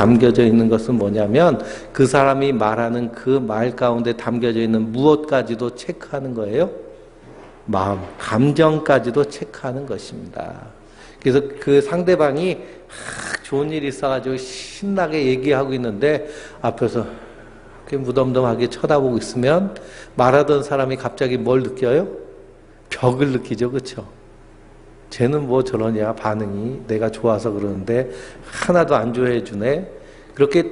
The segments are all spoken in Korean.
담겨져 있는 것은 뭐냐면 그 사람이 말하는 그 말 가운데 담겨져 있는 무엇까지도 체크하는 거예요. 마음, 감정까지도 체크하는 것입니다. 그래서 그 상대방이 좋은 일이 있어가지고 신나게 얘기하고 있는데 앞에서 이렇게 무덤덤하게 쳐다보고 있으면 말하던 사람이 갑자기 뭘 느껴요? 벽을 느끼죠. 그렇죠? 쟤는 뭐 저러냐 반응이 내가 좋아서 그러는데 하나도 안 좋아해 주네. 그렇게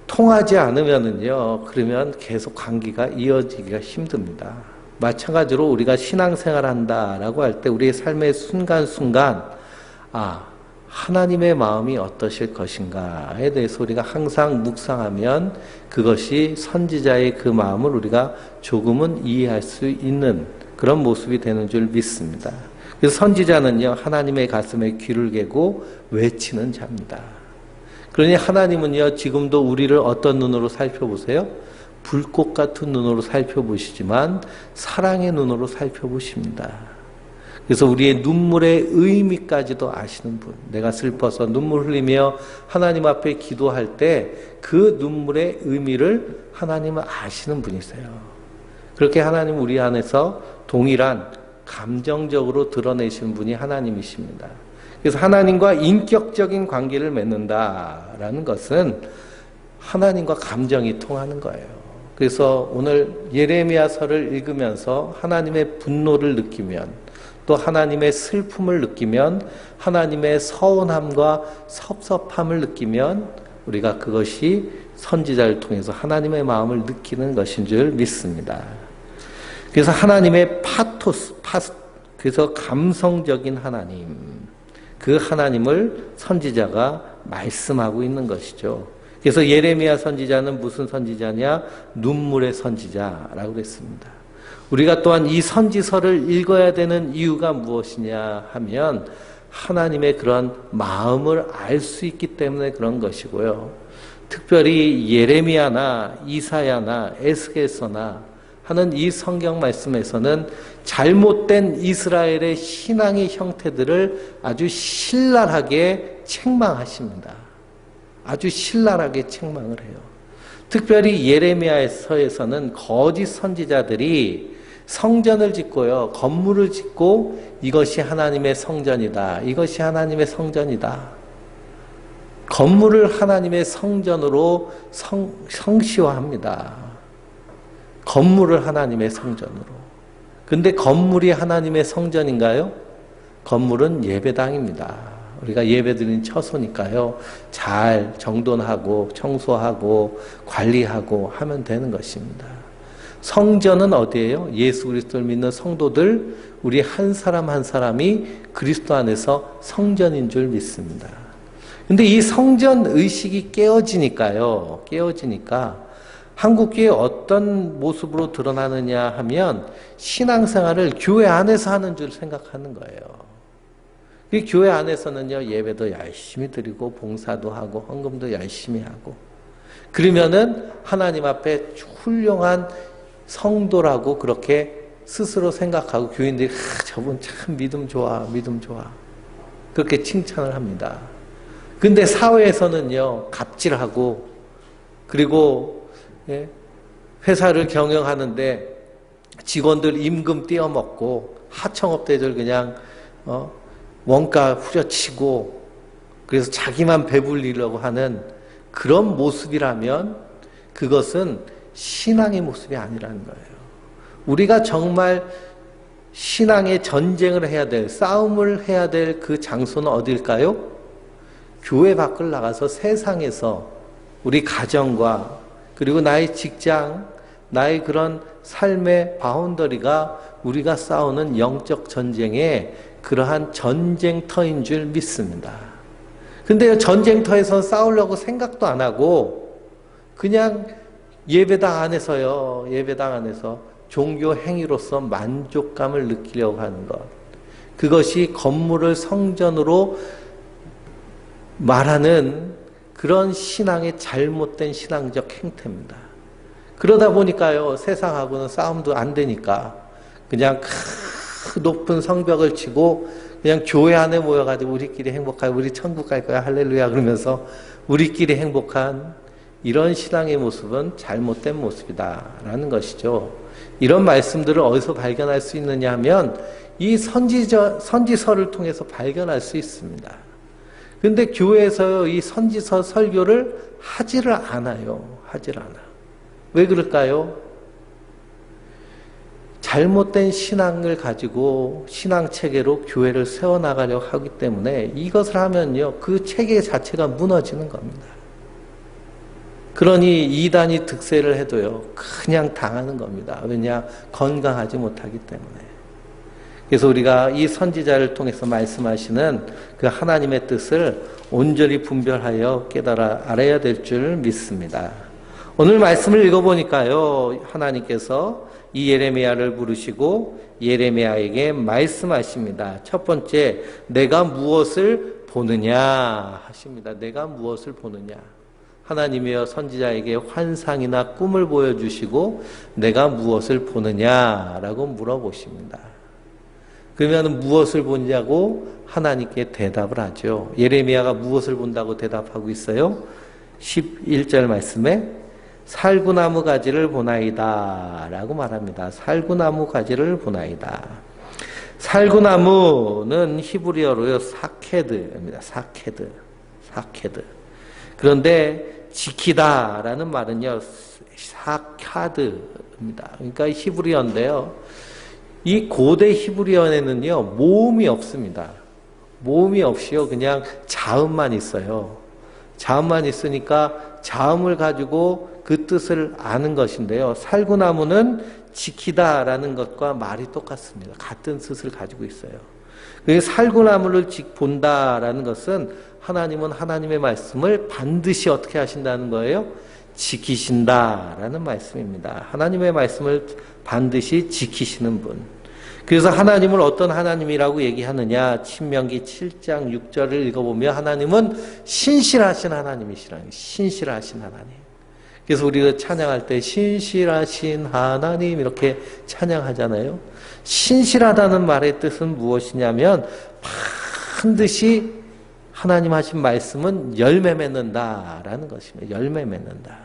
통하지 않으면은요, 그러면 계속 관계가 이어지기가 힘듭니다. 마찬가지로 우리가 신앙생활 한다라고 할 때 우리의 삶의 순간순간 하나님의 마음이 어떠실 것인가에 대해서 우리가 항상 묵상하면 그것이 선지자의 그 마음을 우리가 조금은 이해할 수 있는 그런 모습이 되는 줄 믿습니다. 그래서 선지자는요, 하나님의 가슴에 귀를 개고 외치는 자입니다. 그러니 하나님은요, 지금도 우리를 어떤 눈으로 살펴보세요? 불꽃 같은 눈으로 살펴보시지만 사랑의 눈으로 살펴보십니다. 그래서 우리의 눈물의 의미까지도 아시는 분, 내가 슬퍼서 눈물 흘리며 하나님 앞에 기도할 때 그 눈물의 의미를 하나님은 아시는 분이세요. 그렇게 하나님 우리 안에서 동일한 감정적으로 드러내시는 분이 하나님이십니다. 그래서 하나님과 인격적인 관계를 맺는다라는 것은 하나님과 감정이 통하는 거예요. 그래서 오늘 예레미야서를 읽으면서 하나님의 분노를 느끼면 또 하나님의 슬픔을 느끼면 하나님의 서운함과 섭섭함을 느끼면 우리가 그것이 선지자를 통해서 하나님의 마음을 느끼는 것인 줄 믿습니다. 그래서 하나님의 그래서 감성적인 하나님, 그 하나님을 선지자가 말씀하고 있는 것이죠. 그래서 예레미야 선지자는 무슨 선지자냐? 눈물의 선지자라고 그랬습니다. 우리가 또한 이 선지서를 읽어야 되는 이유가 무엇이냐 하면 하나님의 그런 마음을 알 수 있기 때문에 그런 것이고요. 특별히 예레미야나 이사야나 에스겔서나 하는 이 성경 말씀에서는 잘못된 이스라엘의 신앙의 형태들을 아주 신랄하게 책망하십니다. 아주 신랄하게 책망을 해요. 특별히 예레미야서에서는 거짓 선지자들이 성전을 짓고요, 건물을 짓고 이것이 하나님의 성전이다. 이것이 하나님의 성전이다. 건물을 하나님의 성전으로 성시화합니다. 건물을 하나님의 성전으로. 근데 건물이 하나님의 성전인가요? 건물은 예배당입니다. 우리가 예배드리는 처소니까요, 잘 정돈하고 청소하고 관리하고 하면 되는 것입니다. 성전은 어디예요? 예수 그리스도를 믿는 성도들, 우리 한 사람 한 사람이 그리스도 안에서 성전인 줄 믿습니다. 근데 이 성전 의식이 깨어지니까 한국교회 어떤 모습으로 드러나느냐 하면 신앙생활을 교회 안에서 하는 줄 생각하는 거예요. 이 교회 안에서는요, 예배도 열심히 드리고 봉사도 하고 헌금도 열심히 하고 그러면은 하나님 앞에 훌륭한 성도라고 그렇게 스스로 생각하고 교인들이 저분 참 믿음 좋아 그렇게 칭찬을 합니다. 근데 사회에서는요, 갑질하고 그리고 회사를 경영하는데 직원들 임금 떼어먹고 하청업체들 그냥 원가 후려치고 그래서 자기만 배불리려고 하는 그런 모습이라면 그것은 신앙의 모습이 아니라는 거예요. 우리가 정말 신앙의 전쟁을 해야 될, 싸움을 해야 될 그 장소는 어딜까요? 교회 밖을 나가서 세상에서 우리 가정과 그리고 나의 직장, 나의 그런 삶의 바운더리가 우리가 싸우는 영적 전쟁의 그러한 전쟁터인 줄 믿습니다. 근데 전쟁터에서 싸우려고 생각도 안 하고 그냥 예배당 안에서 종교 행위로서 만족감을 느끼려고 하는 것, 그것이 건물을 성전으로 말하는 그런 신앙의 잘못된 신앙적 행태입니다. 그러다 보니까요, 세상하고는 싸움도 안 되니까 그냥 높은 성벽을 치고 그냥 교회 안에 모여가지고 우리끼리 행복하게 우리 천국 갈 거야 할렐루야 그러면서 우리끼리 행복한 이런 신앙의 모습은 잘못된 모습이다라는 것이죠. 이런 말씀들을 어디서 발견할 수 있느냐 하면 이 선지서를 통해서 발견할 수 있습니다. 그런데 교회에서 이 선지서 설교를 하지를 않아요. 하지를 않아. 왜 그럴까요? 잘못된 신앙을 가지고 신앙체계로 교회를 세워나가려고 하기 때문에 이것을 하면요, 그 체계 자체가 무너지는 겁니다. 그러니 이단이 득세를 해도요, 그냥 당하는 겁니다. 왜냐? 건강하지 못하기 때문에. 그래서 우리가 이 선지자를 통해서 말씀하시는 그 하나님의 뜻을 온전히 분별하여 깨달아 알아야 될 줄 믿습니다. 오늘 말씀을 읽어보니까요, 하나님께서 이 예레미야를 부르시고 예레미야에게 말씀하십니다. 첫 번째, 내가 무엇을 보느냐 하십니다. 내가 무엇을 보느냐. 하나님이여 선지자에게 환상이나 꿈을 보여주시고 내가 무엇을 보느냐라고 물어보십니다. 그러면 무엇을 보냐고 하나님께 대답을 하죠. 예레미야가 무엇을 본다고 대답하고 있어요? 11절 말씀에 살구나무 가지를 보나이다 라고 말합니다. 살구나무 가지를 보나이다. 살구나무는 히브리어로요 사케드입니다. 사케드. 그런데 지키다라는 말은요 사카드입니다. 그러니까 히브리어인데요. 이 고대 히브리어에는요 모음이 없습니다. 모음이 없이요 그냥 자음만 있어요. 자음만 있으니까 자음을 가지고 그 뜻을 아는 것인데요. 살구나무는 지키다라는 것과 말이 똑같습니다. 같은 뜻을 가지고 있어요. 살구나무를 본다라는 것은 하나님은 하나님의 말씀을 반드시 어떻게 하신다는 거예요? 지키신다라는 말씀입니다. 하나님의 말씀을 반드시 지키시는 분. 그래서 하나님을 어떤 하나님이라고 얘기하느냐? 신명기 7장 6절을 읽어보면 하나님은 신실하신 하나님이시라는 거예요. 신실하신 하나님. 그래서 우리가 찬양할 때 신실하신 하나님 이렇게 찬양하잖아요. 신실하다는 말의 뜻은 무엇이냐면 반드시 하나님 하신 말씀은 열매 맺는다라는 것입니다. 열매 맺는다.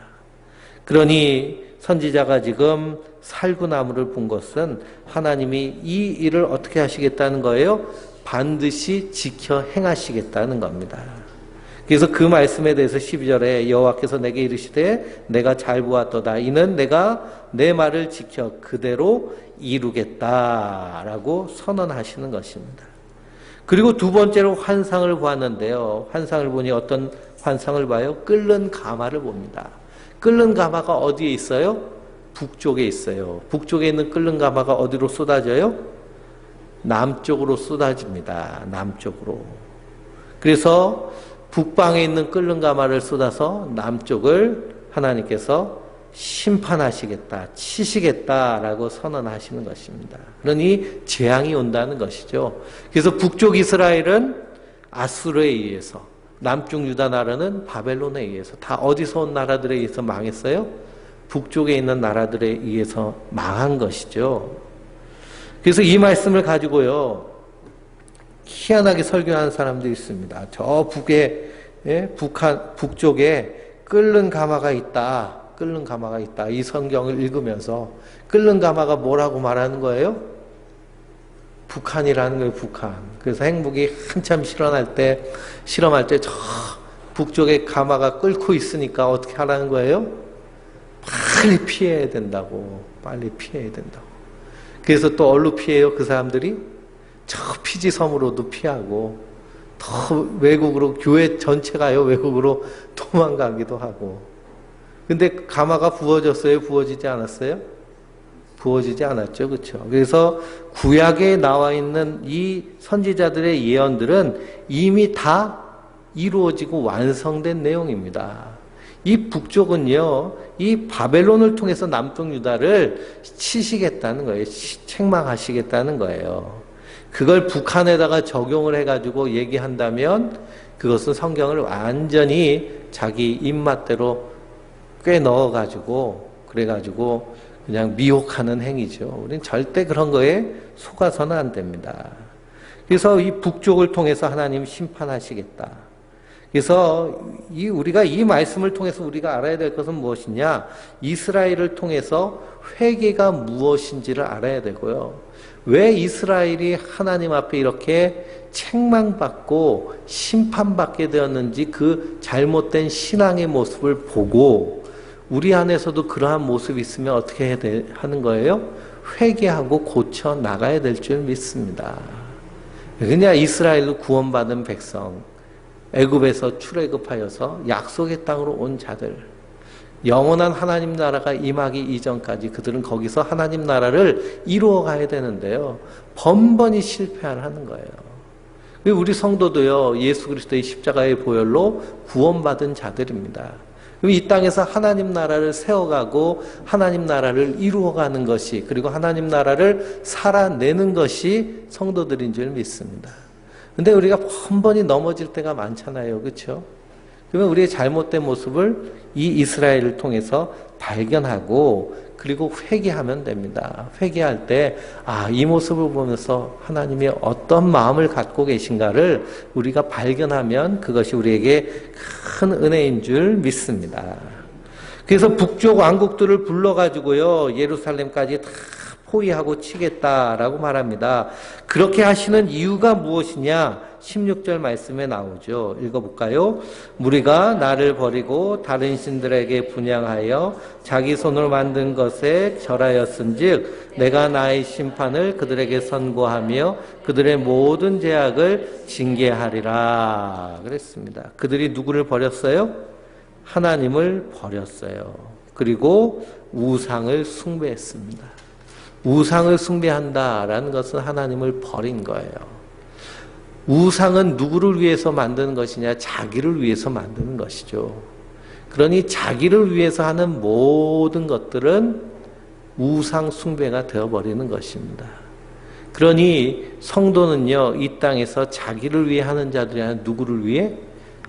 그러니 선지자가 지금 살구나무를 본 것은 하나님이 이 일을 어떻게 하시겠다는 거예요? 반드시 지켜 행하시겠다는 겁니다. 그래서 그 말씀에 대해서 12절에 여호와께서 내게 이르시되 내가 잘 보았도다. 이는 내가 내 말을 지켜 그대로 이루겠다라고 선언하시는 것입니다. 그리고 두 번째로 환상을 보았는데요. 환상을 보니 어떤 환상을 봐요? 끓는 가마를 봅니다. 끓는 가마가 어디에 있어요? 북쪽에 있어요. 북쪽에 있는 끓는 가마가 어디로 쏟아져요? 남쪽으로 쏟아집니다. 남쪽으로. 그래서 북방에 있는 끓는 가마를 쏟아서 남쪽을 하나님께서 심판하시겠다, 치시겠다라고 선언하시는 것입니다. 그러니 재앙이 온다는 것이죠. 그래서 북쪽 이스라엘은 아수르에 의해서, 남쪽 유다 나라는 바벨론에 의해서, 다 어디서 온 나라들에 의해서 망했어요? 북쪽에 있는 나라들에 의해서 망한 것이죠. 그래서 이 말씀을 가지고요, 희한하게 설교하는 사람들이 있습니다. 저 북에, 북쪽에 끓는 가마가 있다. 끓는 가마가 있다. 이 성경을 읽으면서 끓는 가마가 뭐라고 말하는 거예요? 북한이라는 거예요. 북한. 그래서 핵무기 한참 실험할 때 저 북쪽에 가마가 끓고 있으니까 어떻게 하라는 거예요? 빨리 피해야 된다고. 빨리 피해야 된다고. 그래서 또 어디로 피해요? 그 사람들이? 저 피지 섬으로도 피하고 더 외국으로, 교회 전체가요 외국으로 도망가기도 하고. 근데 가마가 부어졌어요? 부어지지 않았어요? 부어지지 않았죠. 그렇죠? 그래서 구약에 나와 있는 이 선지자들의 예언들은 이미 다 이루어지고 완성된 내용입니다. 이 북쪽은요, 이 바벨론을 통해서 남쪽 유다를 치시겠다는 거예요. 책망하시겠다는 거예요. 그걸 북한에다가 적용을 해가지고 얘기한다면 그것은 성경을 완전히 자기 입맛대로 꽤 넣어가지고 그래가지고 그냥 미혹하는 행위죠. 우리는 절대 그런 거에 속아서는 안 됩니다. 그래서 이 북쪽을 통해서 하나님 심판하시겠다. 그래서 우리가 이 말씀을 통해서 우리가 알아야 될 것은 무엇이냐? 이스라엘을 통해서 회개가 무엇인지를 알아야 되고요. 왜 이스라엘이 하나님 앞에 이렇게 책망받고 심판받게 되었는지 그 잘못된 신앙의 모습을 보고 우리 안에서도 그러한 모습이 있으면 어떻게 해야 하는 거예요? 회개하고 고쳐 나가야 될 줄 믿습니다. 그냥 이스라엘로 구원받은 백성, 애굽에서 출애굽하여서 약속의 땅으로 온 자들, 영원한 하나님 나라가 임하기 이전까지 그들은 거기서 하나님 나라를 이루어 가야 되는데요. 번번이 실패하는 거예요. 우리 성도도요, 예수 그리스도의 십자가의 보혈로 구원받은 자들입니다. 이 땅에서 하나님 나라를 세워가고 하나님 나라를 이루어가는 것이, 그리고 하나님 나라를 살아내는 것이 성도들인 줄 믿습니다. 근데 우리가 번번이 넘어질 때가 많잖아요. 그렇죠? 그러면 우리의 잘못된 모습을 이 이스라엘을 통해서 발견하고 그리고 회개하면 됩니다. 회개할 때 이 모습을 보면서 하나님이 어떤 마음을 갖고 계신가를 우리가 발견하면 그것이 우리에게 큰 은혜인 줄 믿습니다. 그래서 북쪽 왕국들을 불러가지고요, 예루살렘까지 다 포위하고 치겠다라고 말합니다. 그렇게 하시는 이유가 무엇이냐? 16절 말씀에 나오죠. 읽어볼까요? 무리가 나를 버리고 다른 신들에게 분향하여 자기 손으로 만든 것에 절하였은즉 내가 나의 심판을 그들에게 선고하며 그들의 모든 죄악을 징계하리라 그랬습니다. 그들이 누구를 버렸어요? 하나님을 버렸어요. 그리고 우상을 숭배했습니다. 우상을 숭배한다라는 것은 하나님을 버린 거예요. 우상은 누구를 위해서 만드는 것이냐? 자기를 위해서 만드는 것이죠. 그러니 자기를 위해서 하는 모든 것들은 우상 숭배가 되어버리는 것입니다. 그러니 성도는요, 이 땅에서 자기를 위해 하는 자들이 아니라 누구를 위해?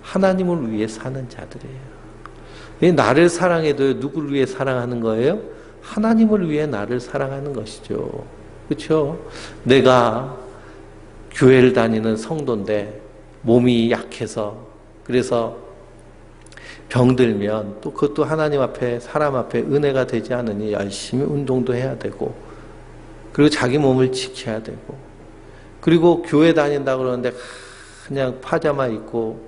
하나님을 위해 사는 자들이에요. 나를 사랑해도 누구를 위해 사랑하는 거예요? 하나님을 위해 나를 사랑하는 것이죠. 그렇죠? 내가 교회를 다니는 성도인데 몸이 약해서, 그래서 병들면 또 그것도 하나님 앞에, 사람 앞에 은혜가 되지 않으니 열심히 운동도 해야 되고, 그리고 자기 몸을 지켜야 되고, 그리고 교회 다닌다 그러는데 그냥 파자마 입고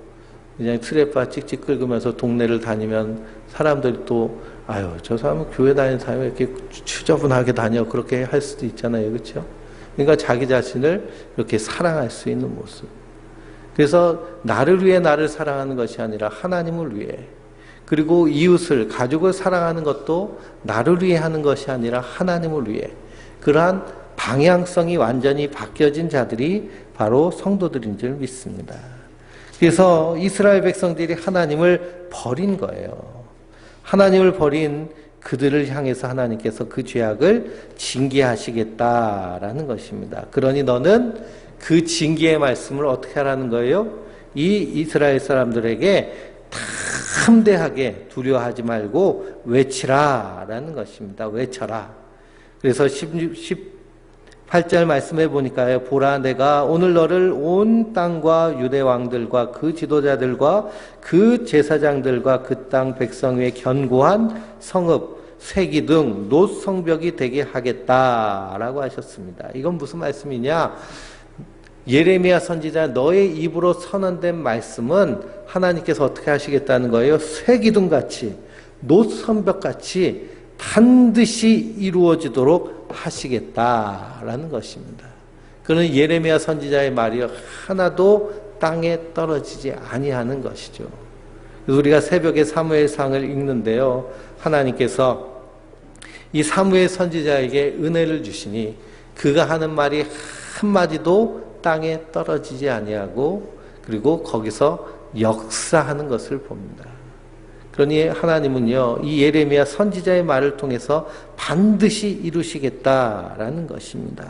그냥 트레파 찍찍 긁으면서 동네를 다니면 사람들이 또 저 사람은 교회 다니는 사람이 이렇게 추저분하게 다녀, 그렇게 할 수도 있잖아요. 그렇죠? 그러니까 자기 자신을 이렇게 사랑할 수 있는 모습. 그래서 나를 위해 나를 사랑하는 것이 아니라 하나님을 위해, 그리고 이웃을, 가족을 사랑하는 것도 나를 위해 하는 것이 아니라 하나님을 위해, 그러한 방향성이 완전히 바뀌어진 자들이 바로 성도들인 줄 믿습니다. 그래서 이스라엘 백성들이 하나님을 버린 거예요. 하나님을 버린 그들을 향해서 하나님께서 그 죄악을 징계하시겠다라는 것입니다. 그러니 너는 그 징계의 말씀을 어떻게 하라는 거예요? 이 이스라엘 사람들에게 담대하게 두려워하지 말고 외치라라는 것입니다. 외쳐라. 그래서 18절 말씀해 보니까요. 보라, 내가 오늘 너를 온 땅과 유대 왕들과 그 지도자들과 그 제사장들과 그 땅 백성 위에 견고한 성읍, 세기 등 놋 성벽이 되게 하겠다라고 하셨습니다. 이건 무슨 말씀이냐? 예레미야 선지자 너의 입으로 선언된 말씀은 하나님께서 어떻게 하시겠다는 거예요? 쇠기둥같이, 놋 성벽같이 반드시 이루어지도록 하시겠다라는 것입니다. 그는 예레미야 선지자의 말이 하나도 땅에 떨어지지 아니하는 것이죠. 그래서 우리가 새벽에 사무엘상을 읽는데요, 하나님께서 이 사무엘 선지자에게 은혜를 주시니 그가 하는 말이 한마디도 땅에 떨어지지 아니하고, 그리고 거기서 역사하는 것을 봅니다. 그러니 하나님은요, 이 예레미야 선지자의 말을 통해서 반드시 이루시겠다라는 것입니다.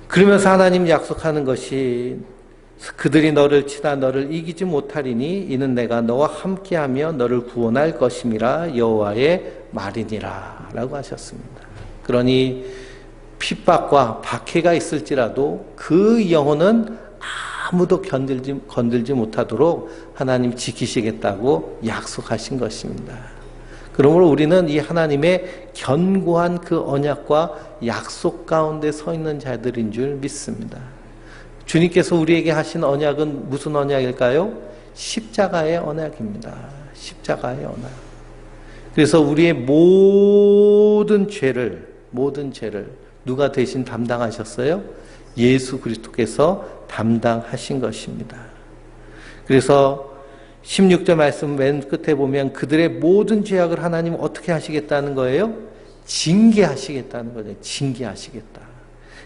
그러면서 하나님 약속하는 것이 그들이 너를 치다 너를 이기지 못하리니 이는 내가 너와 함께하며 너를 구원할 것임이라 여호와의 말이니라 라고 하셨습니다. 그러니 핍박과 박해가 있을지라도 그 영혼은 아무도 건들지 못하도록 하나님 지키시겠다고 약속하신 것입니다. 그러므로 우리는 이 하나님의 견고한 그 언약과 약속 가운데 서 있는 자들인 줄 믿습니다. 주님께서 우리에게 하신 언약은 무슨 언약일까요? 십자가의 언약입니다. 십자가의 언약. 그래서 우리의 모든 죄를 누가 대신 담당하셨어요? 예수 그리스도께서 담당하신 것입니다. 그래서 16절 말씀 맨 끝에 보면 그들의 모든 죄악을 하나님 어떻게 하시겠다는 거예요? 징계하시겠다는 거죠. 징계하시겠다.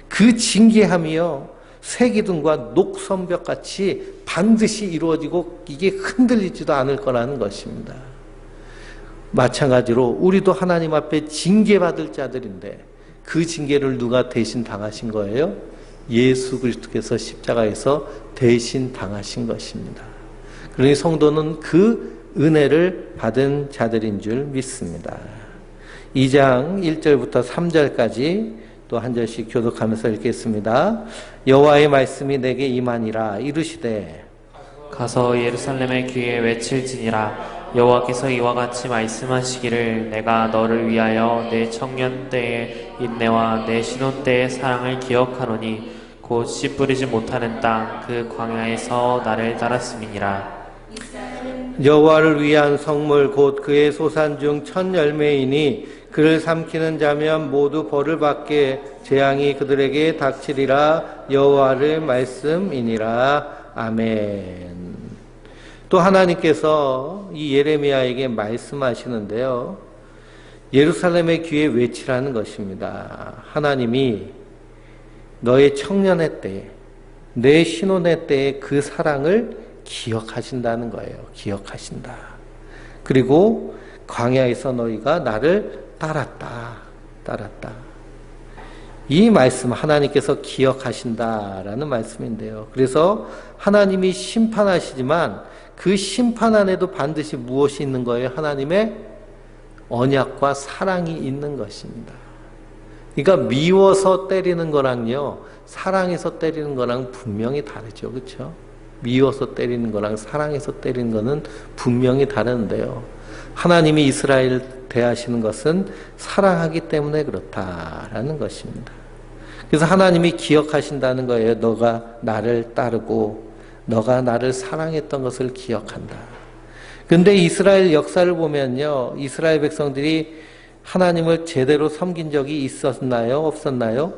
그 징계함이요, 쇠기둥과 녹선벽같이 반드시 이루어지고 이게 흔들리지도 않을 거라는 것입니다. 마찬가지로 우리도 하나님 앞에 징계받을 자들인데 그 징계를 누가 대신 당하신 거예요? 예수 그리스도께서 십자가에서 대신 당하신 것입니다. 그러니 성도는 그 은혜를 받은 자들인 줄 믿습니다. 2장 1절부터 3절까지 또 한 절씩 교독하면서 읽겠습니다. 여호와의 말씀이 내게 임하니라. 이르시되 가서 예루살렘의 귀에 외칠지니라. 여호와께서 이와 같이 말씀하시기를 내가 너를 위하여 내 청년 때의 인내와 내 신혼 때의 사랑을 기억하노니 곧 씨 뿌리지 못하는 땅 그 광야에서 나를 따랐음이니라. 여호와를 위한 성물 곧 그의 소산 중 첫 열매이니 그를 삼키는 자면 모두 벌을 받게 재앙이 그들에게 닥치리라. 여호와를 말씀이니라. 아멘. 또 하나님께서 이 예레미야에게 말씀하시는데요, 예루살렘의 귀에 외치라는 것입니다. 하나님이 너의 청년의 때에, 내 신혼의 때에 그 사랑을 기억하신다는 거예요. 기억하신다. 그리고 광야에서 너희가 나를 따랐다. 이 말씀 하나님께서 기억하신다라는 말씀인데요. 그래서 하나님이 심판하시지만 그 심판 안에도 반드시 무엇이 있는 거예요? 하나님의 언약과 사랑이 있는 것입니다. 그러니까 미워서 때리는 거랑요, 사랑해서 때리는 거랑 분명히 다르죠. 그렇죠? 미워서 때리는 거랑 사랑해서 때리는 거는 분명히 다른데요. 하나님이 이스라엘 대하시는 것은 사랑하기 때문에 그렇다라는 것입니다. 그래서 하나님이 기억하신다는 거예요. 너가 나를 따르고 너가 나를 사랑했던 것을 기억한다. 그런데 이스라엘 역사를 보면요, 이스라엘 백성들이 하나님을 제대로 섬긴 적이 있었나요? 없었나요?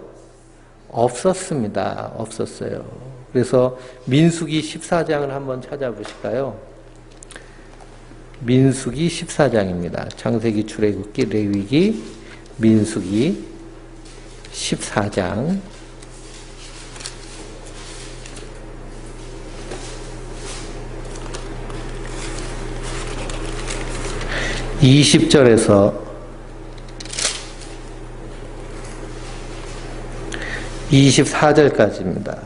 없었습니다. 없었어요. 그래서 민수기 14장을 한번 찾아보실까요? 민수기 14장입니다. 창세기, 출애굽기, 레위기, 민수기 14장. (20절에서) 24절까지입니다.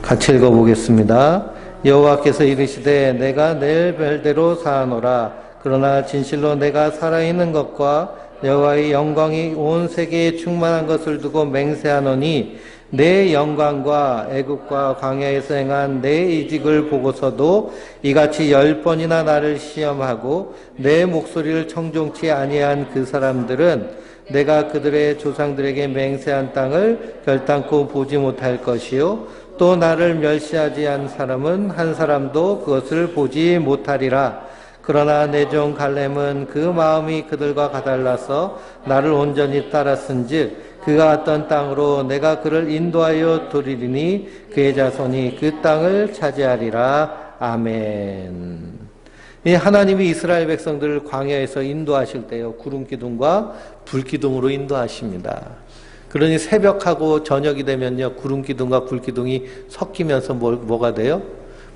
같이 읽어보겠습니다. 여호와께서 이르시되 내가 낼 별대로 사하노라. 그러나 진실로 내가 살아있는 것과 여호와의 영광이 온 세계에 충만한 것을 두고 맹세하노니 내 영광과 애국과 광야에서 행한 내 이직을 보고서도 이같이 10번이나 나를 시험하고 내 목소리를 청종치 아니한 그 사람들은 내가 그들의 조상들에게 맹세한 땅을 결단코 보지 못할 것이요 또 나를 멸시하지 않은 사람은 한 사람도 그것을 보지 못하리라. 그러나 내 종 갈렙은 그 마음이 그들과 가달라서 나를 온전히 따랐은즉 그가 어떤 땅으로 내가 그를 인도하여 두리리니 그의 자손이 그 땅을 차지하리라. 아멘. 이 하나님이 이스라엘 백성들을 광야에서 인도하실 때요, 구름기둥과 불기둥으로 인도하십니다. 그러니 새벽하고 저녁이 되면요, 구름기둥과 불기둥이 섞이면서 뭐가 돼요?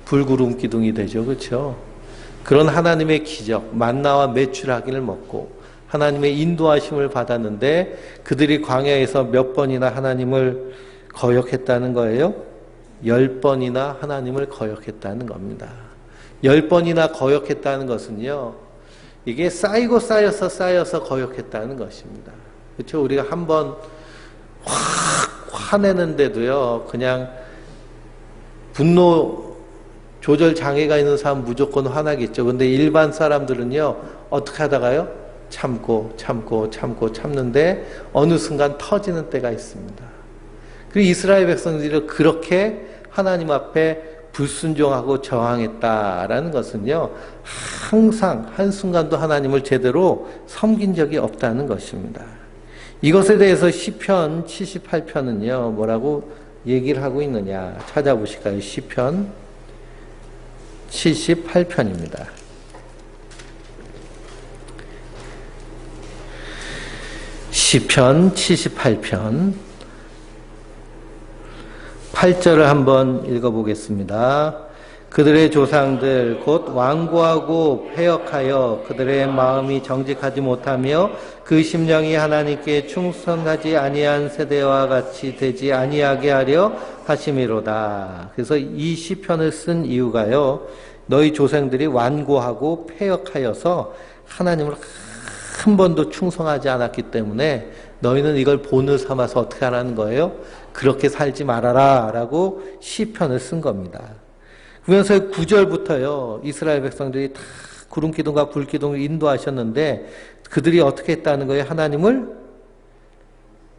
불구름기둥이 되죠. 그렇죠? 그런 하나님의 기적, 만나와 메추라기를 먹고 하나님의 인도하심을 받았는데 그들이 광야에서 몇 번이나 하나님을 거역했다는 거예요? 10번이나 하나님을 거역했다는 겁니다. 10번이나 거역했다는 것은요, 이게 쌓이고 쌓여서 거역했다는 것입니다. 그렇죠? 우리가 한번 확 화내는데도요, 그냥 분노 조절 장애가 있는 사람 무조건 화나겠죠. 근데 일반 사람들은요, 어떻게 하다가요? 참는데 어느 순간 터지는 때가 있습니다. 그리고 이스라엘 백성들이 그렇게 하나님 앞에 불순종하고 저항했다라는 것은요, 항상 한순간도 하나님을 제대로 섬긴 적이 없다는 것입니다. 이것에 대해서 시편 78편은요, 뭐라고 얘기를 하고 있느냐 찾아보실까요? 시편 78편입니다. 시편 78편 8절을 한번 읽어보겠습니다. 그들의 조상들 곧 완고하고 패역하여 그들의 마음이 정직하지 못하며 그 심령이 하나님께 충성하지 아니한 세대와 같이 되지 아니하게 하려 하심이로다. 그래서 이 시편을 쓴 이유가요, 너희 조상들이 완고하고 패역하여서 하나님을 한 번도 충성하지 않았기 때문에 너희는 이걸 본을 삼아서 어떻게 하라는 거예요? 그렇게 살지 말아라 라고 시편을 쓴 겁니다. 그러면서 9절부터요, 이스라엘 백성들이 다 구름기둥과 불기둥을 인도하셨는데 그들이 어떻게 했다는 거예요? 하나님을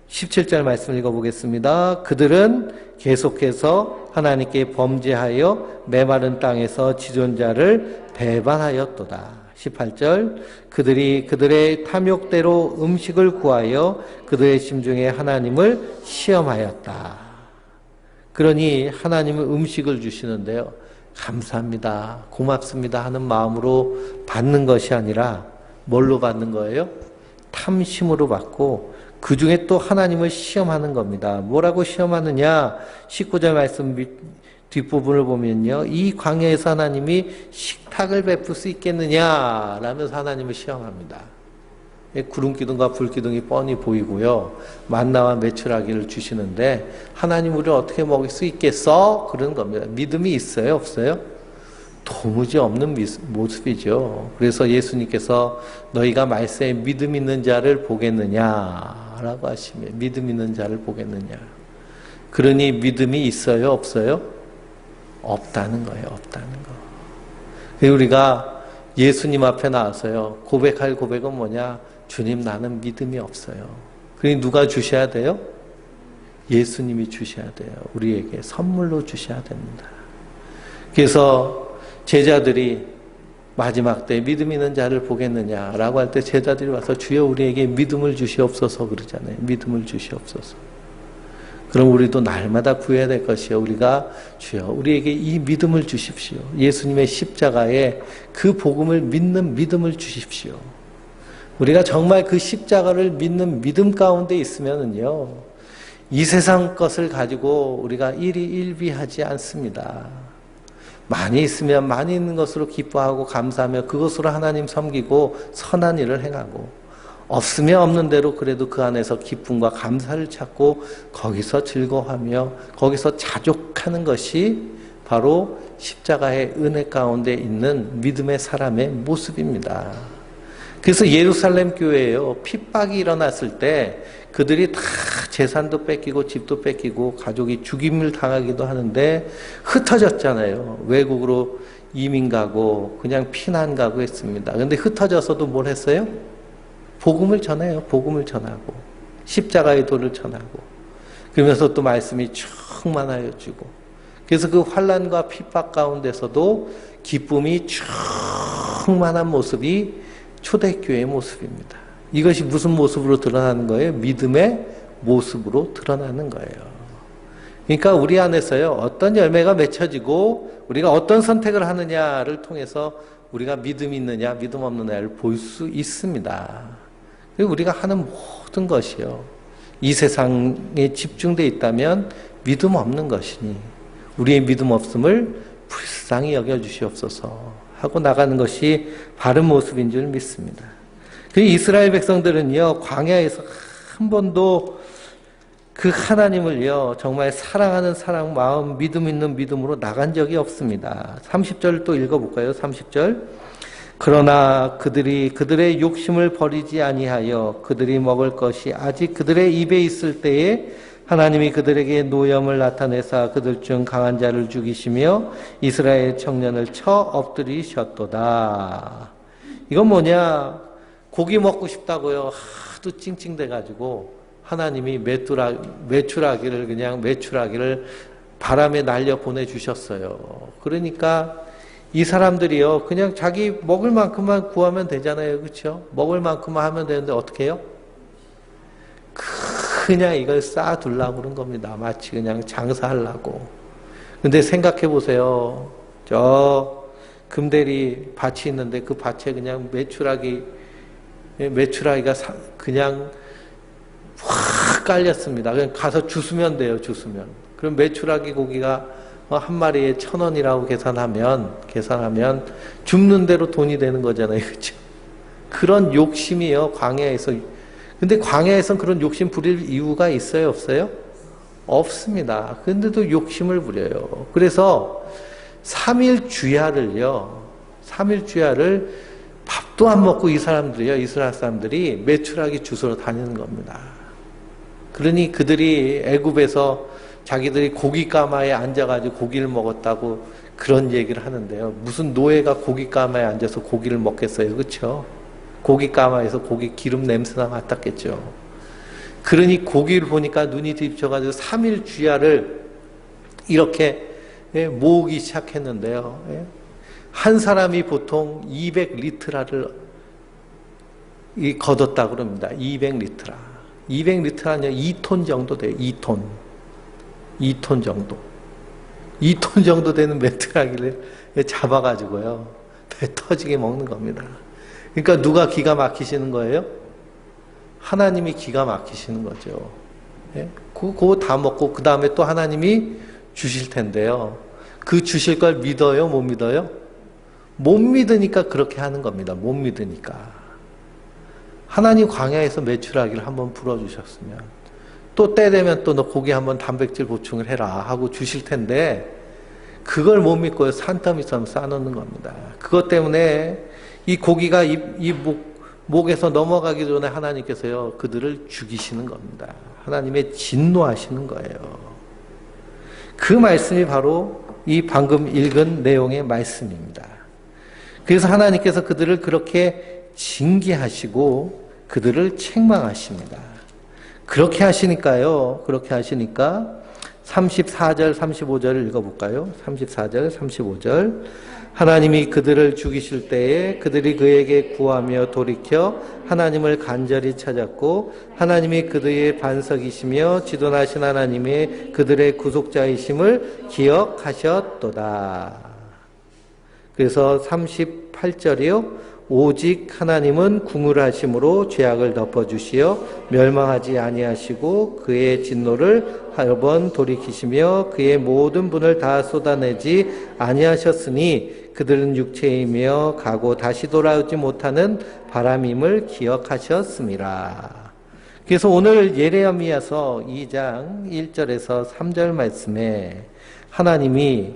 17절 말씀 읽어보겠습니다. 그들은 계속해서 하나님께 범죄하여 메마른 땅에서 지존자를 배반하였도다. 18절 그들이 그들의 탐욕대로 음식을 구하여 그들의 심중에 하나님을 시험하였다. 그러니 하나님은 음식을 주시는데요, 감사합니다, 고맙습니다 하는 마음으로 받는 것이 아니라 뭘로 받는 거예요? 탐심으로 받고 그 중에 또 하나님을 시험하는 겁니다. 뭐라고 시험하느냐? 19절 말씀 뒷부분을 보면요, 이 광야에서 하나님이 식탁을 베풀 수 있겠느냐 라면서 하나님을 시험합니다. 구름기둥과 불기둥이 뻔히 보이고요, 만나와 메추라기를 주시는데 하나님 우리를 어떻게 먹일 수 있겠어? 그런 겁니다. 믿음이 있어요, 없어요? 도무지 없는 모습이죠. 그래서 예수님께서 너희가 말세에 믿음 있는 자를 보겠느냐라고 하시며, 믿음 있는 자를 보겠느냐. 그러니 믿음이 있어요, 없어요? 없다는 거예요, 없다는 거. 그리고 우리가 예수님 앞에 나와서요, 고백할 고백은 뭐냐? 주님, 나는 믿음이 없어요. 그러니 누가 주셔야 돼요? 예수님이 주셔야 돼요. 우리에게 선물로 주셔야 됩니다. 그래서 제자들이 마지막 때 믿음 있는 자를 보겠느냐라고 할 때 제자들이 와서 주여 우리에게 믿음을 주시옵소서 그러잖아요. 믿음을 주시옵소서. 그럼 우리도 날마다 구해야 될 것이요, 우리가 주여 우리에게 이 믿음을 주십시오. 예수님의 십자가에 그 복음을 믿는 믿음을 주십시오. 우리가 정말 그 십자가를 믿는 믿음 가운데 있으면은요, 이 세상 것을 가지고 우리가 일희일비하지 않습니다. 많이 있으면 많이 있는 것으로 기뻐하고 감사하며 그것으로 하나님 섬기고 선한 일을 행하고, 없으면 없는 대로 그래도 그 안에서 기쁨과 감사를 찾고 거기서 즐거워하며 거기서 자족하는 것이 바로 십자가의 은혜 가운데 있는 믿음의 사람의 모습입니다. 그래서 예루살렘 교회에요, 핍박이 일어났을 때 그들이 다 재산도 뺏기고 집도 뺏기고 가족이 죽임을 당하기도 하는데 흩어졌잖아요. 외국으로 이민 가고 그냥 피난 가고 했습니다. 그런데 흩어져서도 뭘 했어요? 복음을 전해요. 복음을 전하고 십자가의 도를 전하고, 그러면서 또 말씀이 충만하여 주고, 그래서 그 환난과 핍박 가운데서도 기쁨이 충만한 모습이 초대교회의 모습입니다. 이것이 무슨 모습으로 드러나는 거예요? 믿음의 모습으로 드러나는 거예요. 그러니까 우리 안에서요, 어떤 열매가 맺혀지고 우리가 어떤 선택을 하느냐를 통해서 우리가 믿음이 있느냐 믿음 없느냐를 볼 수 있습니다. 그리고 우리가 하는 모든 것이요, 이 세상에 집중되어 있다면 믿음 없는 것이니 우리의 믿음 없음을 불쌍히 여겨주시옵소서 하고 나가는 것이 바른 모습인 줄 믿습니다. 그 이스라엘 백성들은요, 광야에서 한 번도 그 하나님을요, 정말 사랑하는 사랑 마음, 믿음 있는 믿음으로 나간 적이 없습니다. 30절 또 읽어볼까요? 30절. 그러나 그들의 욕심을 버리지 아니하여 그들이 먹을 것이 아직 그들의 입에 있을 때에 하나님이 그들에게 노염을 나타내사 그들 중 강한 자를 죽이시며 이스라엘 청년을 쳐 엎드리셨도다. 이건 뭐냐? 고기 먹고 싶다고요. 하도 찡찡대가지고 하나님이 메추라기를 바람에 날려 보내주셨어요. 그러니까 이 사람들이요, 그냥 자기 먹을 만큼만 구하면 되잖아요. 그렇죠? 먹을 만큼만 하면 되는데 어떻게 해요? 그냥 이걸 쌓아두려고 그런 겁니다. 마치 그냥 장사하려고. 근데 생각해 보세요. 저 금대리 밭이 있는데 그 밭에 그냥 메추라기가 그냥 확 깔렸습니다. 그냥 가서 주스면 돼요. 주스면. 그럼 메추라기 고기가 한 마리에 1,000원이라고 계산하면 줍는 대로 돈이 되는 거잖아요. 그렇죠? 그런 욕심이요. 광야에서. 근데 광야에선 그런 욕심 부릴 이유가 있어요? 없어요? 없습니다. 근데도 욕심을 부려요. 그래서 3일 주야를 밥도 안 먹고 이스라엘 사람들이 메추라기 주스러 다니는 겁니다. 그러니 그들이 애굽에서 자기들이 고깃가마에 앉아가지고 고기를 먹었다고 그런 얘기를 하는데요. 무슨 노예가 고깃가마에 앉아서 고기를 먹겠어요. 그렇죠? 고깃가마에서 고기 기름 냄새나 맡았겠죠. 그러니 고기를 보니까 눈이 뒤집혀가지고 3일 주야를 이렇게 모으기 시작했는데요. 한 사람이 보통 200리트라를 거뒀다고 그럽니다. 200리트라. 200리트라는 2톤 정도 돼요. 2톤 정도. 2톤 정도 되는 메추라기를 잡아가지고요. 배 터지게 먹는 겁니다. 그러니까 누가 기가 막히시는 거예요? 하나님이 기가 막히시는 거죠. 그거 다 먹고 그 다음에 또 하나님이 주실 텐데요. 그 주실 걸 믿어요? 못 믿어요? 못 믿으니까 그렇게 하는 겁니다. 못 믿으니까. 하나님 광야에서 메추라기를 한번 불어주셨으면 또 때 되면 또 너 고기 한번 단백질 보충을 해라 하고 주실 텐데 그걸 못 믿고요. 산더미처럼 쌓아놓는 겁니다. 그것 때문에 이 고기가 목에서 넘어가기 전에 하나님께서요, 그들을 죽이시는 겁니다. 하나님의 진노하시는 거예요. 그 말씀이 바로 이 방금 읽은 내용의 말씀입니다. 그래서 하나님께서 그들을 그렇게 징계하시고 그들을 책망하십니다. 그렇게 하시니까 34절, 35절을 읽어볼까요? 34절, 35절. 하나님이 그들을 죽이실 때에 그들이 그에게 구하며 돌이켜 하나님을 간절히 찾았고 하나님이 그들의 반석이시며 지도나신 하나님의 그들의 구속자이심을 기억하셨도다. 그래서 38절이요. 오직 하나님은 궁휼하심으로 죄악을 덮어주시어 멸망하지 아니하시고 그의 진노를 한 번 돌이키시며 그의 모든 분을 다 쏟아내지 아니하셨으니 그들은 육체이며 가고 다시 돌아오지 못하는 바람임을 기억하셨습니다. 그래서 오늘 예레미야서 2장 1절에서 3절 말씀에 하나님이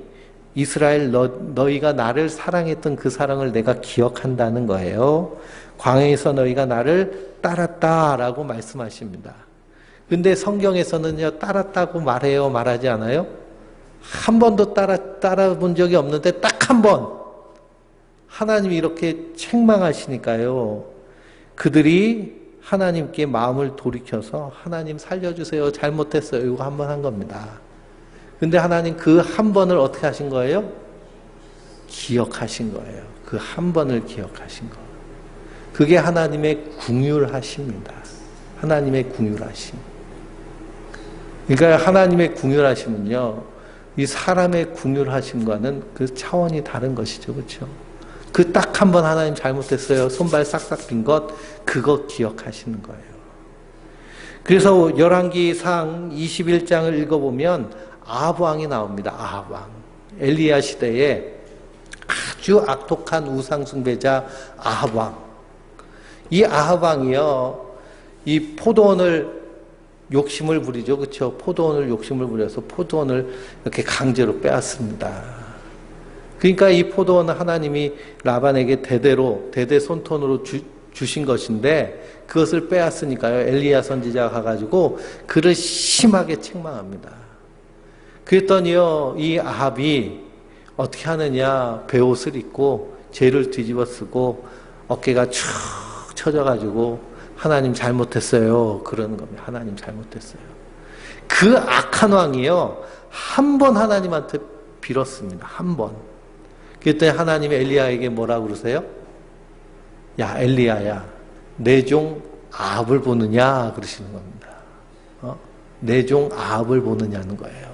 이스라엘 너희가 나를 사랑했던 그 사랑을 내가 기억한다는 거예요. 광야에서 너희가 나를 따랐다라고 말씀하십니다. 근데 성경에서는요, 따랐다고 말해요, 말하지 않아요? 한 번도 따라본 적이 없는데 딱 한 번 하나님이 이렇게 책망하시니까요. 그들이 하나님께 마음을 돌이켜서 하나님 살려주세요. 잘못했어요. 이거 한 번 한 겁니다. 근데 하나님 그 한 번을 어떻게 하신 거예요? 기억하신 거예요. 그 한 번을 기억하신 거. 그게 하나님의 궁휼하심입니다. 하나님의 궁휼하심. 그러니까 하나님의 궁휼하심은요, 이 사람의 궁휼하심과는 그 차원이 다른 것이죠. 그렇죠? 그 딱 한 번 하나님 잘못했어요. 손발 싹싹 빈 것, 그거 기억하시는 거예요. 그래서 열왕기상 21장을 읽어보면 아합 왕이 나옵니다. 아합 왕. 엘리야 시대에 아주 악독한 우상 숭배자 아합 왕. 이 아합 왕이요, 이 포도원을 욕심을 부리죠. 그렇죠? 포도원을 욕심을 부려서 포도원을 이렇게 강제로 빼앗습니다. 그러니까 이 포도원은 하나님이 라반에게 대대 손ton으로 주신 것인데 그것을 빼앗으니까요. 엘리야 선지자가 가가지고 그를 심하게 책망합니다. 그랬더니요, 이 아합이 어떻게 하느냐, 베옷을 입고 죄를 뒤집어 쓰고 어깨가 축 처져가지고 하나님 잘못했어요. 그러는 겁니다. 하나님 잘못했어요. 그 악한 왕이요, 한 번 하나님한테 빌었습니다. 한 번. 그랬더니 하나님이 엘리야에게 뭐라고 그러세요? 야, 엘리야야, 내 종 아합을 보느냐? 그러시는 겁니다. 내 종 아합을 보느냐는 거예요.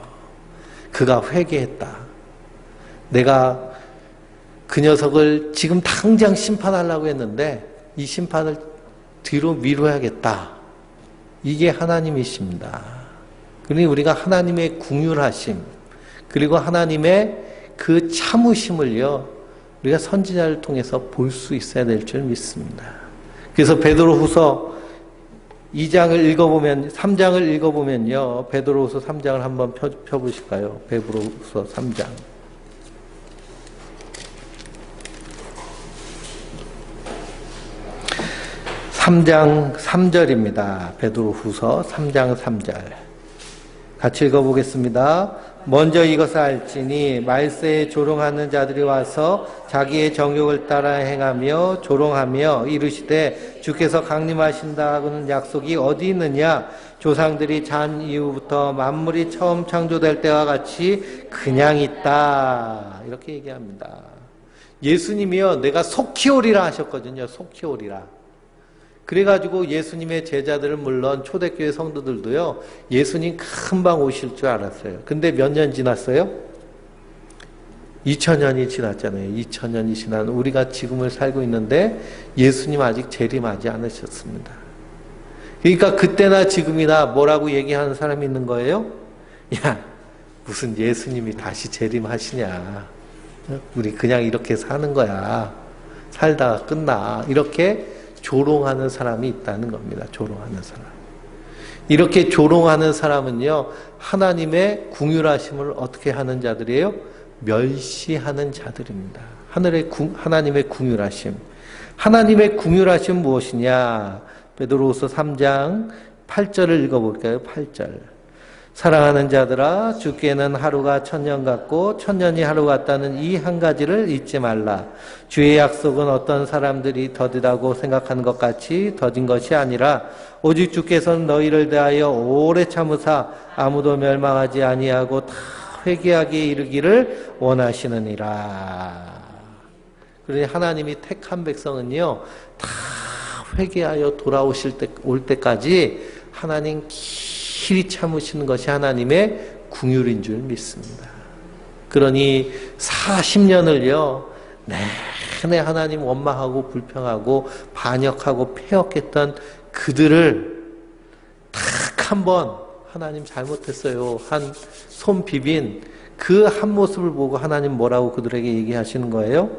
그가 회개했다. 내가 그 녀석을 지금 당장 심판하려고 했는데 이 심판을 뒤로 미뤄야겠다. 이게 하나님이십니다. 그러니 우리가 하나님의 긍휼하심 그리고 하나님의 그 참으심을요, 우리가 선지자를 통해서 볼 수 있어야 될 줄 믿습니다. 그래서 베드로후서 2장을 읽어보면, 3장을 읽어보면요, 베드로후서 3장을 한번 펴보실까요? 베드로후서 3장. 3장 3절입니다. 베드로후서 3장 3절. 같이 읽어보겠습니다. 먼저 이것을 알지니 말세에 조롱하는 자들이 와서 자기의 정욕을 따라 행하며 조롱하며 이르시되 주께서 강림하신다고는 약속이 어디 있느냐? 조상들이 잔 이후부터 만물이 처음 창조될 때와 같이 그냥 있다. 이렇게 얘기합니다. 예수님이요, 내가 속히 오리라 하셨거든요. 속히 오리라. 그래가지고 예수님의 제자들은 물론 초대교회 성도들도요, 예수님 금방 오실 줄 알았어요. 근데 몇 년 지났어요? 2000년이 지났잖아요. 2000년이 지난 우리가 지금을 살고 있는데 예수님 아직 재림하지 않으셨습니다. 그러니까 그때나 지금이나 뭐라고 얘기하는 사람이 있는 거예요? 야, 무슨 예수님이 다시 재림하시냐. 우리 그냥 이렇게 사는 거야. 살다가 끝나. 이렇게 조롱하는 사람이 있다는 겁니다. 조롱하는 사람. 이렇게 조롱하는 사람은요, 하나님의 긍휼하심을 어떻게 하는 자들이에요? 멸시하는 자들입니다. 하나님의 긍휼하심. 하나님의 긍휼하심 무엇이냐? 베드로후서 3장 8절을 읽어볼까요? 8절. 사랑하는 자들아, 주께는 하루가 1000년 같고 1000년이 하루 같다는 이 한 가지를 잊지 말라. 주의 약속은 어떤 사람들이 더디다고 생각하는 것 같이 더딘 것이 아니라 오직 주께서는 너희를 대하여 오래 참으사 아무도 멸망하지 아니하고 다 회개하게 이르기를 원하시느니라. 그러니 하나님이 택한 백성은요, 다 회개하여 올 때까지 하나님 길이 참으시는 것이 하나님의 긍휼인 줄 믿습니다. 그러니 40년을요, 내내 하나님 원망하고 불평하고 반역하고 폐역했던 그들을 딱 한 번 하나님 잘못했어요 한 손 비빈 그 한 모습을 보고 하나님 뭐라고 그들에게 얘기하시는 거예요?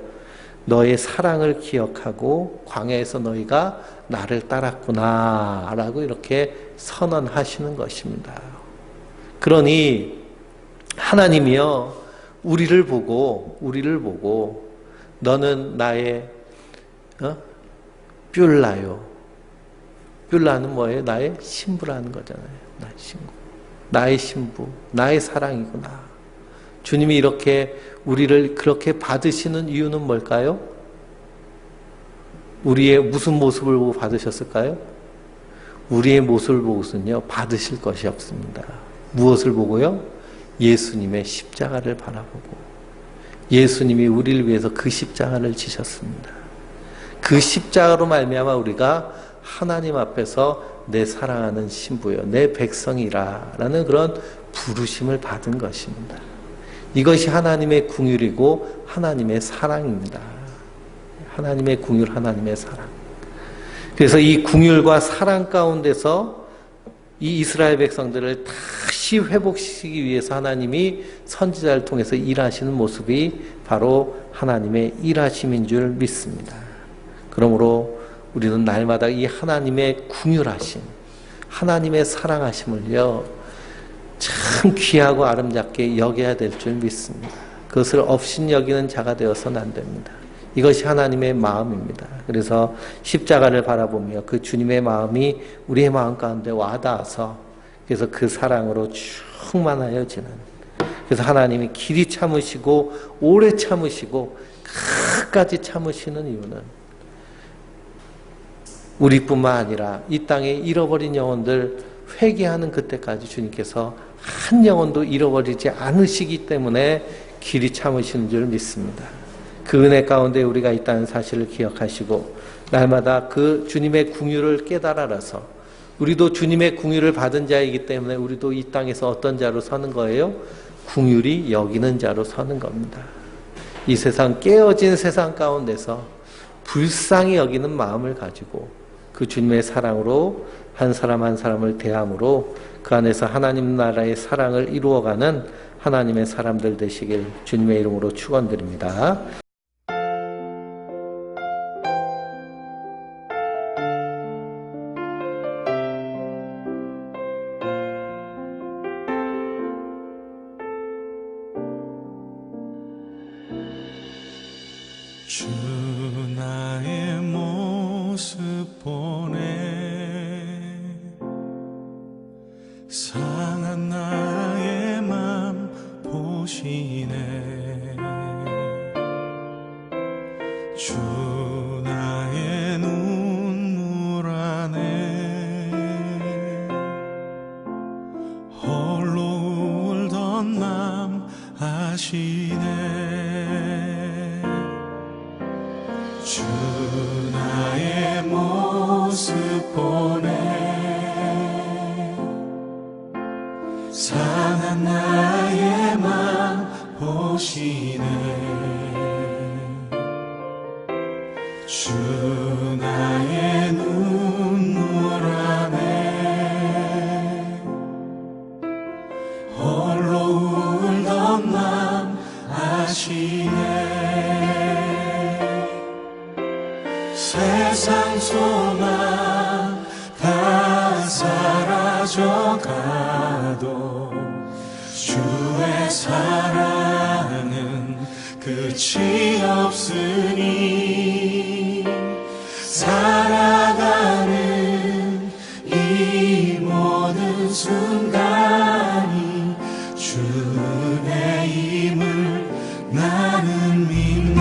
너의 사랑을 기억하고 광야에서 너희가 나를 따랐구나 라고 이렇게 선언하시는 것입니다. 그러니 하나님이요, 우리를 보고 너는 나의 뷸라요. 뷸라는 뭐예요? 나의 신부라는 거잖아요. 나의 신부. 나의 신부. 나의 사랑이구나. 주님이 이렇게 우리를 그렇게 받으시는 이유는 뭘까요? 우리의 무슨 모습을 보고 받으셨을까요? 우리의 모습을 보고서는요, 받으실 것이 없습니다. 무엇을 보고요? 예수님의 십자가를 바라보고, 예수님이 우리를 위해서 그 십자가를 지셨습니다. 그 십자가로 말미암아 우리가 하나님 앞에서 내 사랑하는 신부요, 내 백성이라 라는 그런 부르심을 받은 것입니다. 이것이 하나님의 긍휼이고 하나님의 사랑입니다. 하나님의 긍휼, 하나님의 사랑. 그래서 이 긍휼과 사랑 가운데서 이 이스라엘 백성들을 다시 회복시키기 위해서 하나님이 선지자를 통해서 일하시는 모습이 바로 하나님의 일하심인 줄 믿습니다. 그러므로 우리는 날마다 이 하나님의 긍휼하심, 하나님의 사랑하심을요, 참 귀하고 아름답게 여겨야 될 줄 믿습니다. 그것을 업신여기는 자가 되어서는 안 됩니다. 이것이 하나님의 마음입니다. 그래서 십자가를 바라보며 그 주님의 마음이 우리의 마음 가운데 와닿아서 그래서 그 사랑으로 충만하여지는, 그래서 하나님이 길이 참으시고 오래 참으시고 끝까지 참으시는 이유는 우리뿐만 아니라 이 땅에 잃어버린 영혼들 회개하는 그때까지 주님께서 한 영혼도 잃어버리지 않으시기 때문에 길이 참으시는 줄 믿습니다. 그 은혜 가운데 우리가 있다는 사실을 기억하시고 날마다 그 주님의 궁유를 깨달아서 우리도 주님의 궁유를 받은 자이기 때문에 우리도 이 땅에서 어떤 자로 서는 거예요? 궁유리 여기는 자로 서는 겁니다. 이 세상 깨어진 세상 가운데서 불쌍히 여기는 마음을 가지고 그 주님의 사랑으로 한 사람 한 사람을 대함으로 그 안에서 하나님 나라의 사랑을 이루어가는 하나님의 사람들 되시길 주님의 이름으로 축원드립니다. 주 나의 모습 보네 상한 나의 맘 보시네 주 나의 눈물 안에 홀로 울던 맘 아시네 주 나의 모습 보네 상한 나의 맘 보시네 주 나의 눈물 안에 홀로 울던 맘 아시네 세상 소망 다 사라져가도 주의 사랑은 끝이 없으니 살아가는 이 모든 순간이 주의 힘을 나는 믿네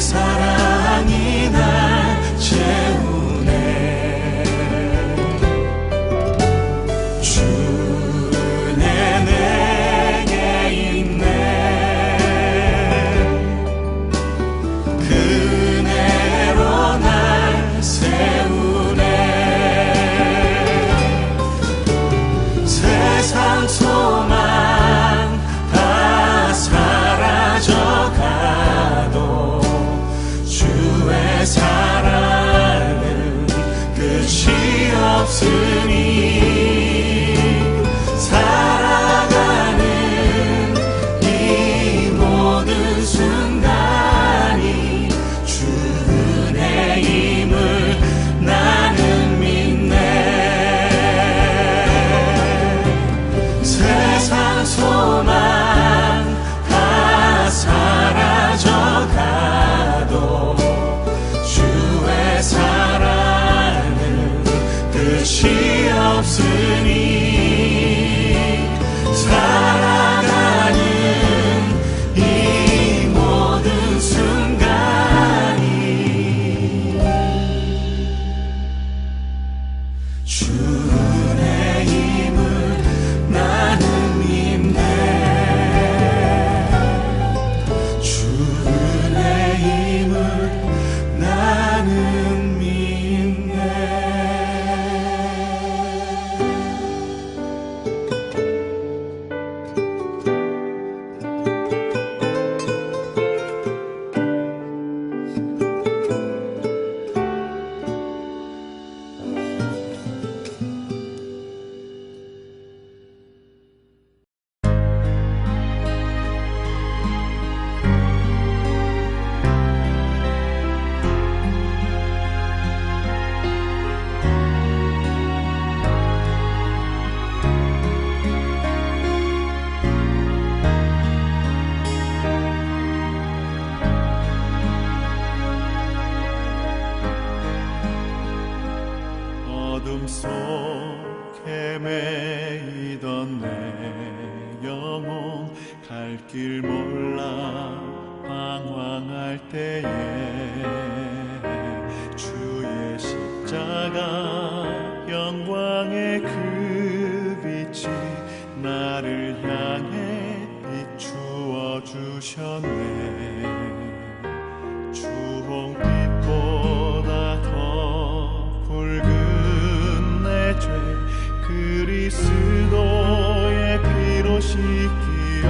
사랑이 날 채우네 주 은혜 내게 있네 그 은혜로 날 세우네 세상 소망 다 사라져가도 주의 사랑은 끝이 없으니 살아가는 이 모든 순간이 주 은혜 힘을 나는 믿네 세상 소망 다 사라져가도 주의 사랑은 끝이 없으니 살아가는 이 모든 순간이 주 은혜 힘을 나는 믿네 주 은혜 힘을 나는 믿네 속 헤매이던 내 영혼 갈 길 몰라 방황할 때에 주의 십자가 영광의 그 빛이 나를 향해 비추어 주셨네. 주홍빛보다 더 붉은 내 죄 그리스도의 피로 씻기어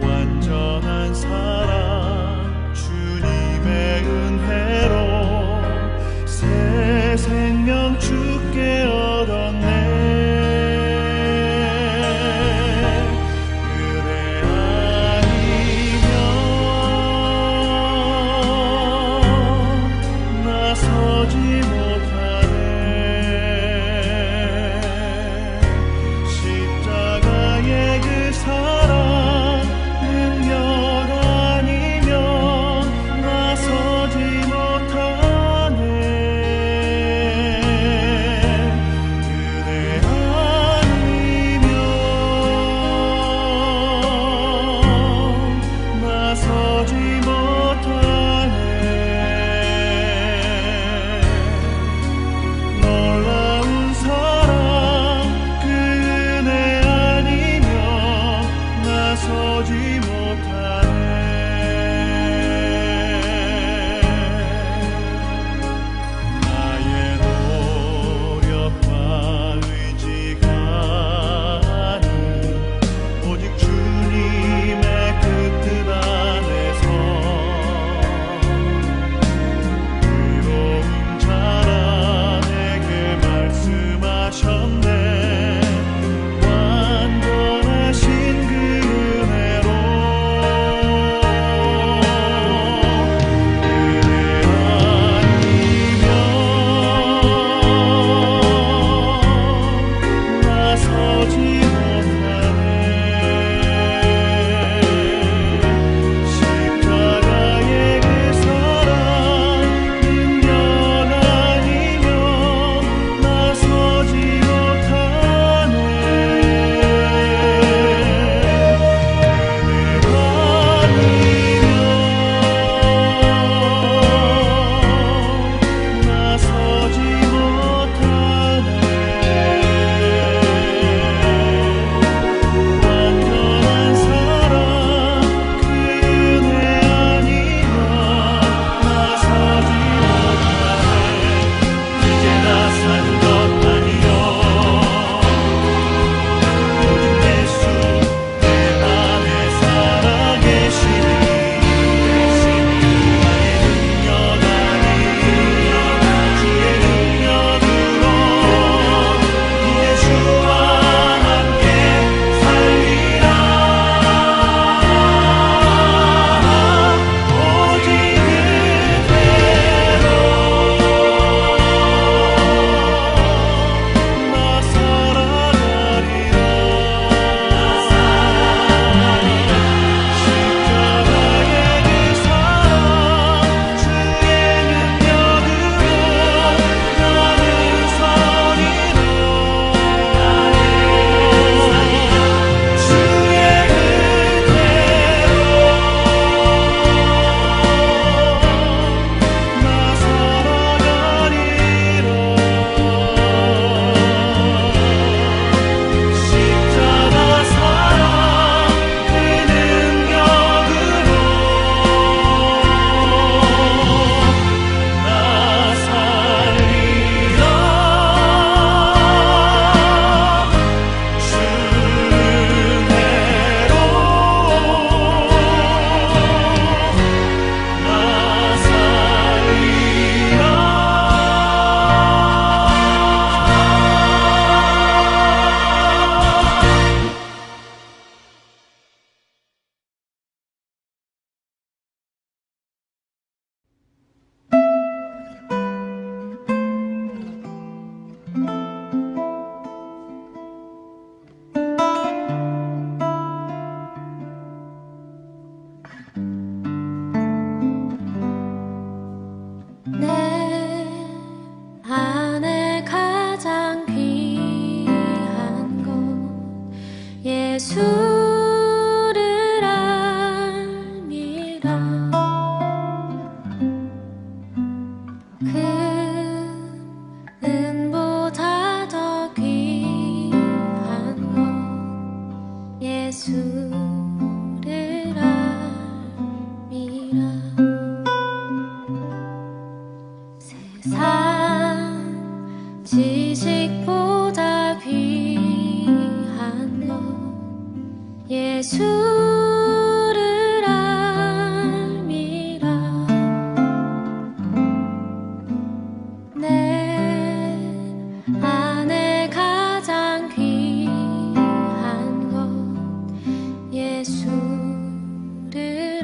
완전한 사랑 주님의 은혜로 새 생명 주께 얻었네. 서지 못하네. 십자가의 그 사랑 능력 아니면 나서지 못하네. 세상 지식보다 귀한 것 예수를 알미라. 내 안에 가장 귀한 것 예수를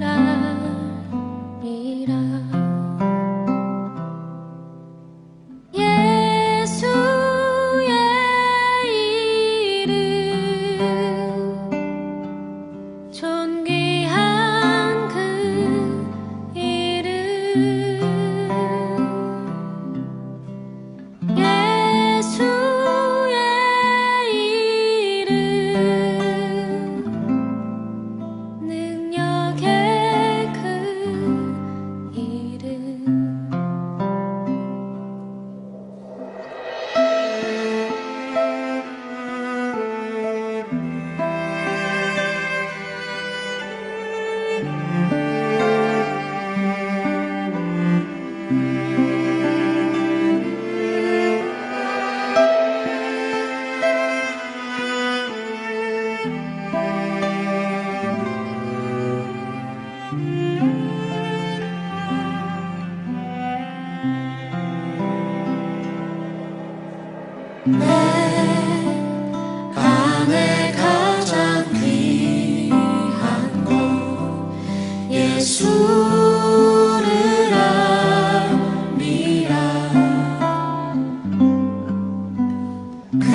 알미라. 예수의 이름 존귀한 그 이름 예수의 이름 능력의 그 이름 내 안에 가장 귀한 것 예수를 알미라. 그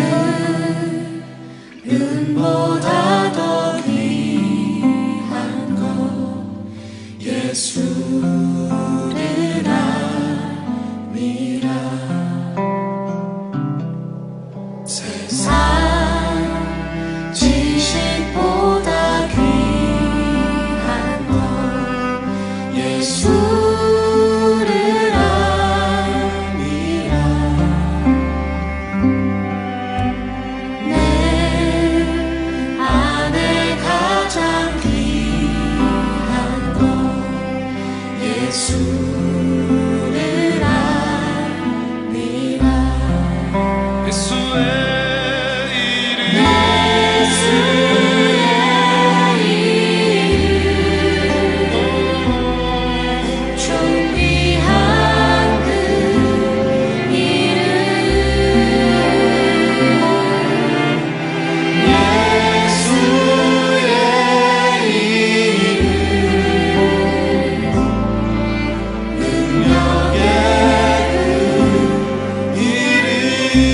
은보다 더 귀한 것 예수를 알미라. 세상 지식보다 귀한 것 예수를 알미라. 내 안에 가장 귀한 것 예수를 알미라. 예수의 존귀한 그 이름 예수의 이름 능력의 그 이름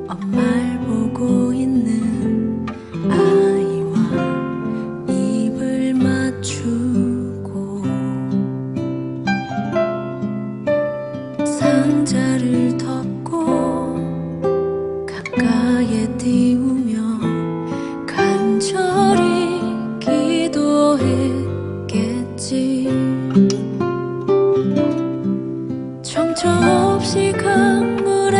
엄마를 보고 있는 아이와 입을 맞추고 상자를 덮고 가까이에 띄우며 간절히 기도했겠지. 정처 없이 강물에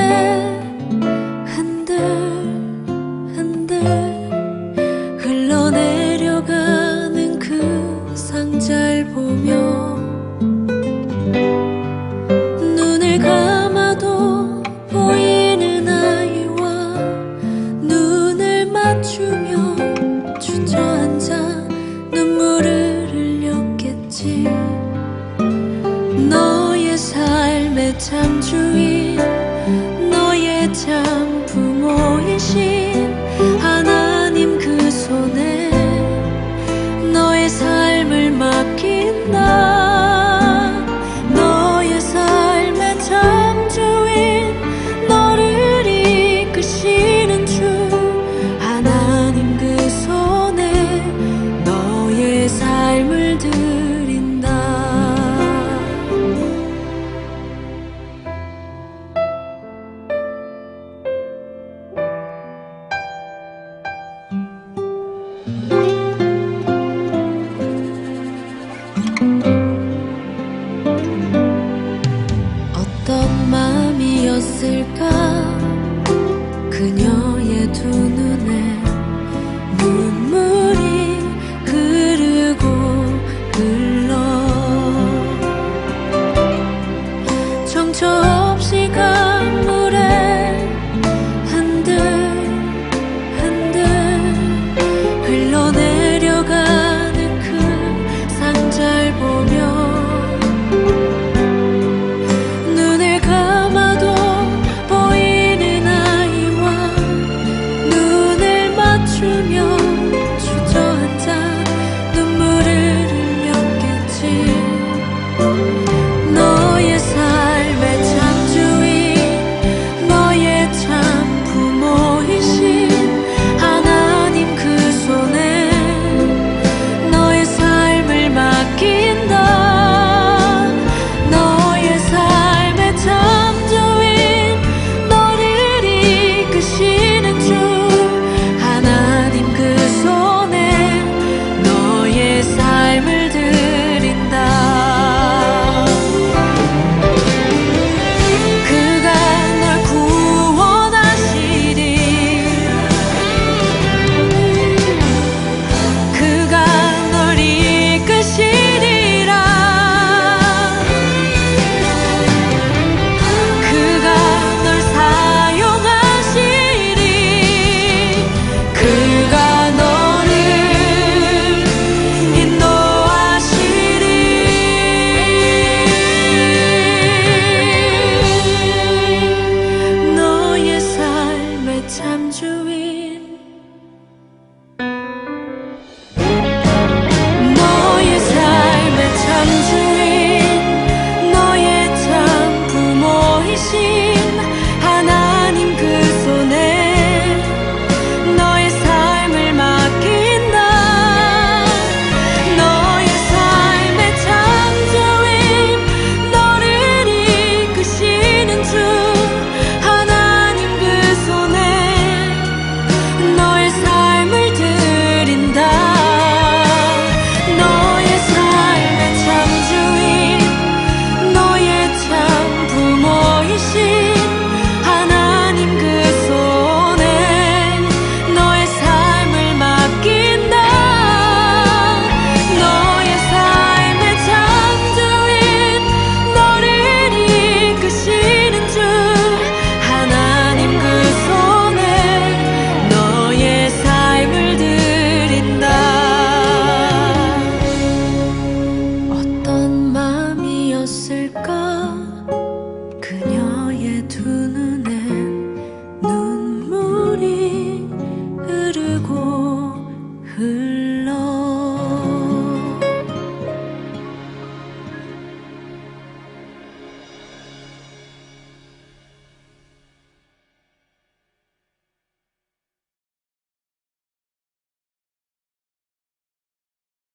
흔들흔들 흘러내려가는 그 상자를 보며 눈을 감아도 보이는 아이와 눈을 맞추며 주저앉아 눈물을 흘렸겠지. 너의 삶의 참 주인, 너의 참 부모이신 하나님 그 손에 너의 삶을 맡긴다. 너의 삶의 참 주인, 너를 이끄시는 주 하나님 그 손에 너의 삶을 드린다. 어떤 마음이었을까 그녀의 두